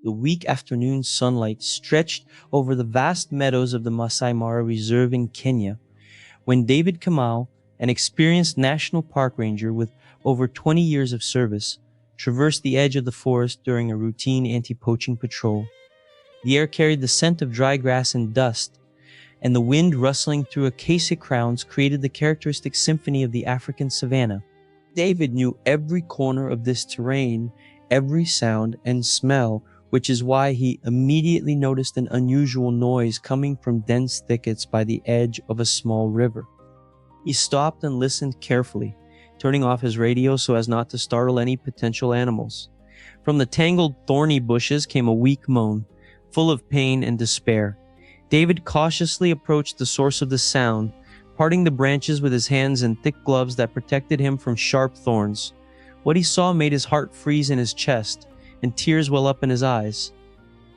The weak afternoon sunlight stretched over the vast meadows of the Masai Mara Reserve in Kenya when David Kamau, an experienced national park ranger with over 20 years of service, traversed the edge of the forest during a routine anti-poaching patrol. The air carried the scent of dry grass and dust, and the wind rustling through acacia crowns created the characteristic symphony of the African savanna. David knew every corner of this terrain, every sound and smell, which is why he immediately noticed an unusual noise coming from dense thickets by the edge of a small river. He stopped and listened carefully, turning off his radio so as not to startle any potential animals. From the tangled thorny bushes came a weak moan, full of pain and despair. David cautiously approached the source of the sound, parting the branches with his hands in thick gloves that protected him from sharp thorns. What he saw made his heart freeze in his chest, and tears well up in his eyes.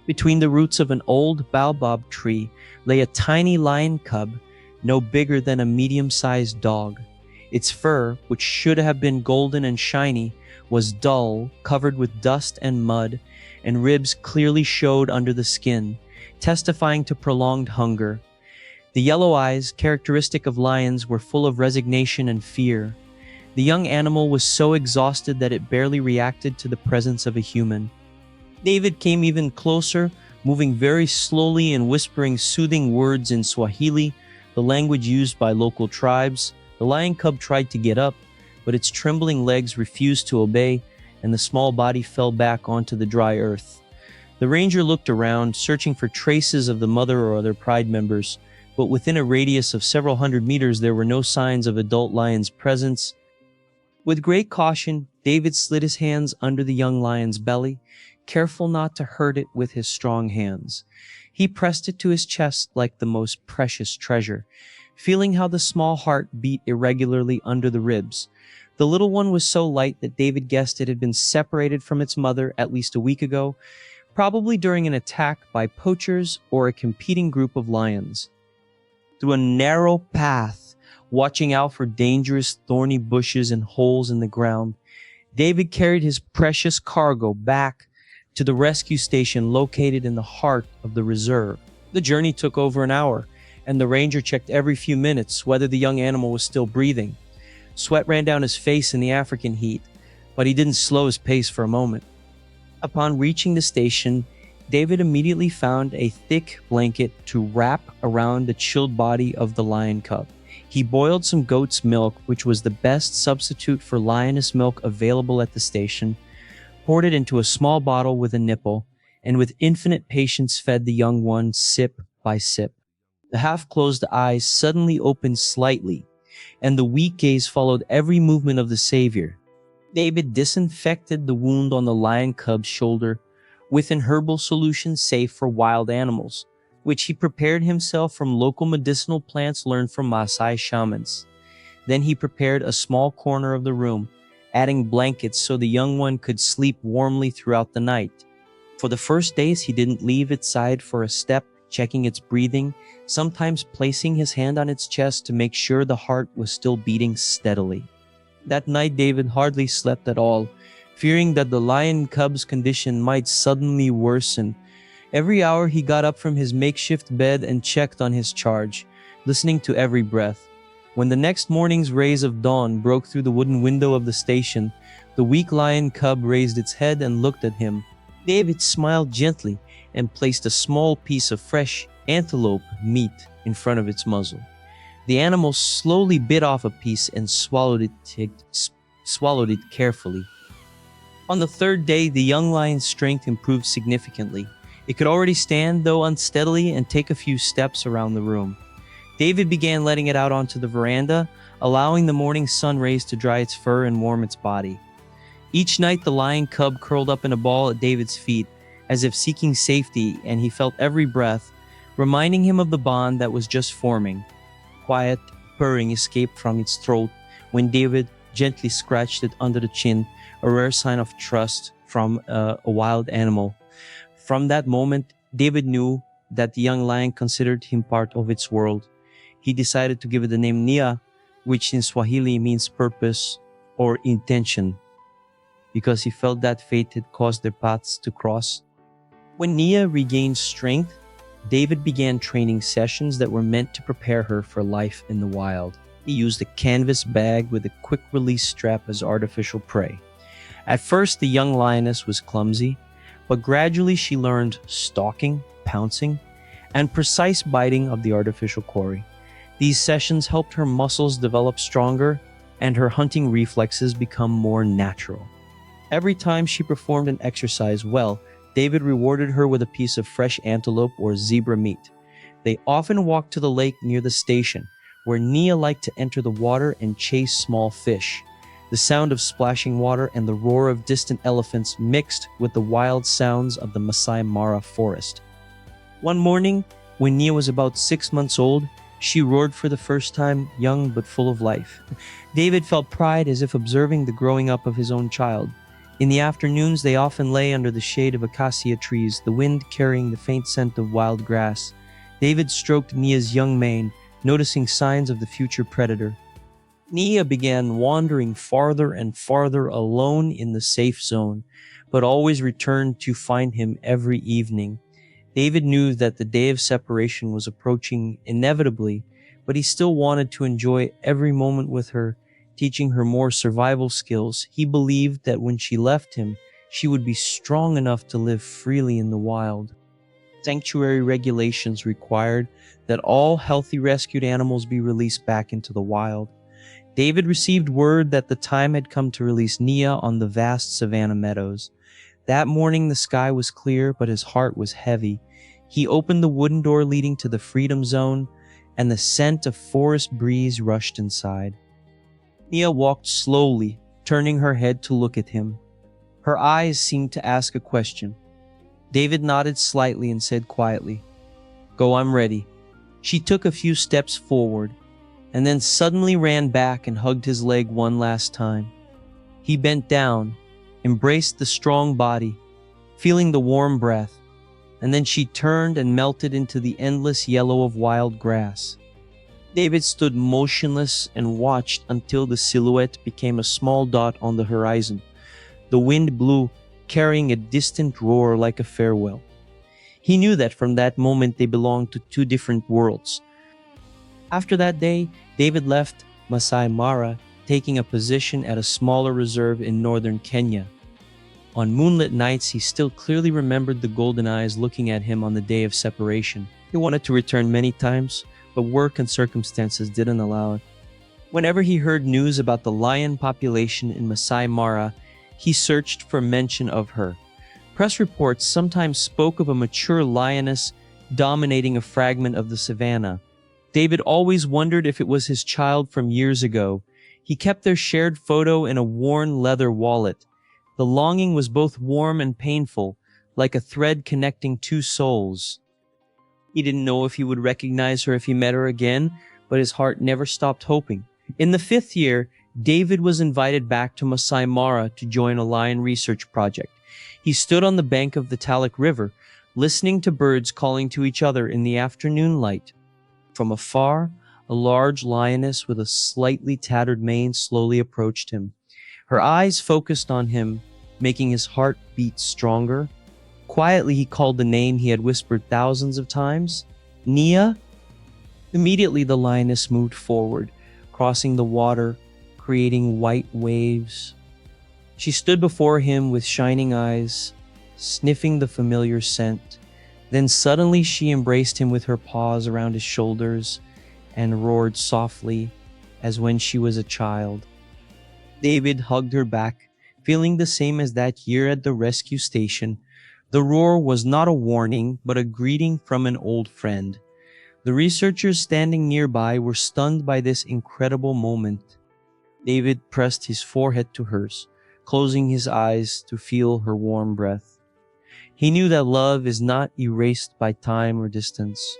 Between the roots of an old baobab tree lay a tiny lion cub, no bigger than a medium-sized dog. Its fur, which should have been golden and shiny, was dull, covered with dust and mud, and ribs clearly showed under the skin, testifying to prolonged hunger. The yellow eyes, characteristic of lions, were full of resignation and fear. The young animal was so exhausted that it barely reacted to the presence of a human. David came even closer, moving very slowly and whispering soothing words in Swahili, the language used by local tribes. The lion cub tried to get up, but its trembling legs refused to obey, and the small body fell back onto the dry earth. The ranger looked around, searching for traces of the mother or other pride members, but within a radius of several hundred meters there were no signs of adult lion's presence. With great caution, David slid his hands under the young lion's belly, careful not to hurt it with his strong hands. He pressed it to his chest like the most precious treasure, feeling how the small heart beat irregularly under the ribs. The little one was so light that David guessed it had been separated from its mother at least a week ago, probably during an attack by poachers or a competing group of lions. Through a narrow path, watching out for dangerous thorny bushes and holes in the ground, David carried his precious cargo back to the rescue station located in the heart of the reserve. The journey took over an hour, and the ranger checked every few minutes whether the young animal was still breathing. Sweat ran down his face in the African heat, but he didn't slow his pace for a moment. Upon reaching the station, David immediately found a thick blanket to wrap around the chilled body of the lion cub. He boiled some goat's milk, which was the best substitute for lioness milk available at the station, poured it into a small bottle with a nipple, and with infinite patience fed the young one sip by sip. The half-closed eyes suddenly opened slightly, and the weak gaze followed every movement of the savior. David disinfected the wound on the lion cub's shoulder with an herbal solution safe for wild animals, which he prepared himself from local medicinal plants learned from Maasai shamans. Then he prepared a small corner of the room, adding blankets so the young one could sleep warmly throughout the night. For the first days, he didn't leave its side for a step, checking its breathing, sometimes placing his hand on its chest to make sure the heart was still beating steadily. That night, David hardly slept at all, fearing that the lion cub's condition might suddenly worsen. Every hour he got up from his makeshift bed and checked on his charge, listening to every breath. When the next morning's rays of dawn broke through the wooden window of the station, the weak lion cub raised its head and looked at him. David smiled gently and placed a small piece of fresh antelope meat in front of its muzzle. The animal slowly bit off a piece and swallowed it carefully. On the third day, the young lion's strength improved significantly. It could already stand, though unsteadily, and take a few steps around the room. David began letting it out onto the veranda, allowing the morning sun rays to dry its fur and warm its body. Each night, the lion cub curled up in a ball at David's feet, as if seeking safety, and he felt every breath, reminding him of the bond that was just forming. Quiet purring escaped from its throat when David gently scratched it under the chin, a rare sign of trust from a wild animal. From that moment, David knew that the young lion considered him part of its world. He decided to give it the name Nia, which in Swahili means purpose or intention, because he felt that fate had caused their paths to cross. When Nia regained strength, David began training sessions that were meant to prepare her for life in the wild. He used a canvas bag with a quick release strap as artificial prey. At first, the young lioness was clumsy, but gradually she learned stalking, pouncing, and precise biting of the artificial quarry. These sessions helped her muscles develop stronger and her hunting reflexes become more natural. Every time she performed an exercise well, David rewarded her with a piece of fresh antelope or zebra meat. They often walked to the lake near the station, where Nia liked to enter the water and chase small fish. The sound of splashing water and the roar of distant elephants mixed with the wild sounds of the Masai Mara forest. One morning, when Nia was about 6 months old, she roared for the first time, young but full of life. David felt pride as if observing the growing up of his own child. In the afternoons, they often lay under the shade of acacia trees, the wind carrying the faint scent of wild grass. David stroked Nia's young mane, noticing signs of the future predator. Nia began wandering farther and farther alone in the safe zone, but always returned to find him every evening. David knew that the day of separation was approaching inevitably, but he still wanted to enjoy every moment with her, teaching her more survival skills. He believed that when she left him, she would be strong enough to live freely in the wild. Sanctuary regulations required that all healthy rescued animals be released back into the wild. David received word that the time had come to release Nia on the vast savanna meadows. That morning the sky was clear, but his heart was heavy. He opened the wooden door leading to the freedom zone, and the scent of forest breeze rushed inside. Nia walked slowly, turning her head to look at him. Her eyes seemed to ask a question. David nodded slightly and said quietly, "Go, I'm ready." She took a few steps forward, and then suddenly ran back and hugged his leg one last time. He bent down, embraced the strong body, feeling the warm breath, and then she turned and melted into the endless yellow of wild grass. David stood motionless and watched until the silhouette became a small dot on the horizon. The wind blew, carrying a distant roar like a farewell. He knew that from that moment they belonged to two different worlds. After that day, David left Masai Mara, taking a position at a smaller reserve in northern Kenya. On moonlit nights, he still clearly remembered the golden eyes looking at him on the day of separation. He wanted to return many times, but work and circumstances didn't allow it. Whenever he heard news about the lion population in Masai Mara, he searched for mention of her. Press reports sometimes spoke of a mature lioness dominating a fragment of the savanna. David always wondered if it was his child from years ago. He kept their shared photo in a worn leather wallet. The longing was both warm and painful, like a thread connecting two souls. He didn't know if he would recognize her if he met her again, but his heart never stopped hoping. In the 5th year, David was invited back to Masai Mara to join a lion research project. He stood on the bank of the Talak River, listening to birds calling to each other in the afternoon light. From afar, a large lioness with a slightly tattered mane slowly approached him. Her eyes focused on him, making his heart beat stronger. Quietly, he called the name he had whispered thousands of times, "Nia." Immediately, the lioness moved forward, crossing the water, creating white waves. She stood before him with shining eyes, sniffing the familiar scent. Then suddenly she embraced him with her paws around his shoulders and roared softly as when she was a child. David hugged her back, feeling the same as that year at the rescue station. The roar was not a warning, but a greeting from an old friend. The researchers standing nearby were stunned by this incredible moment. David pressed his forehead to hers, closing his eyes to feel her warm breath. He knew that love is not erased by time or distance.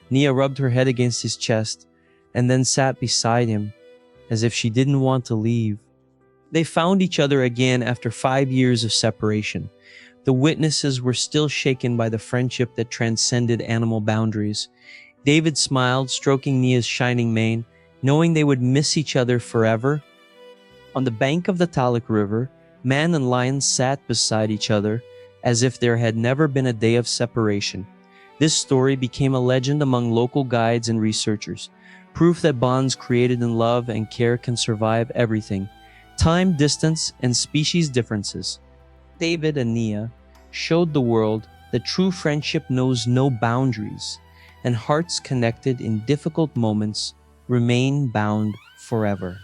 Nia rubbed her head against his chest and then sat beside him, as if she didn't want to leave. They found each other again after 5 years of separation. The witnesses were still shaken by the friendship that transcended animal boundaries. David smiled, stroking Nia's shining mane, knowing they would miss each other forever. On the bank of the Talak River, man and lion sat beside each other, as if there had never been a day of separation. This story became a legend among local guides and researchers, proof that bonds created in love and care can survive everything, time, distance, and species differences. David and Nia showed the world that true friendship knows no boundaries, and hearts connected in difficult moments remain bound forever.